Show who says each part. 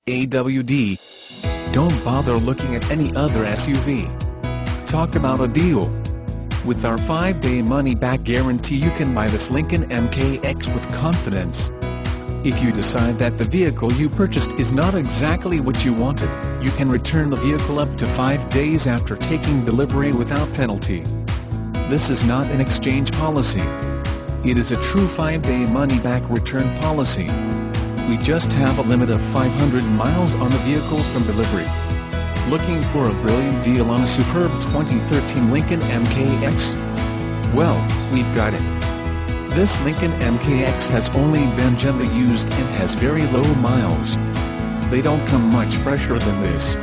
Speaker 1: AWD. Don't bother looking at any other SUV. Talk about a deal. With our 5-day money-back guarantee, you can buy this Lincoln MKX with confidence. If you decide that the vehicle you purchased is not exactly what you wanted, you can return the vehicle up to 5 days after taking delivery without penalty. This is not an exchange policy. It is a true 5-day money-back return policy. We just have a limit of 500 miles on the vehicle from delivery. Looking for a brilliant deal on a superb 2013 Lincoln MKX? Well, we've got it. This Lincoln MKX has only been gently used and has very low miles. They don't come much fresher than this.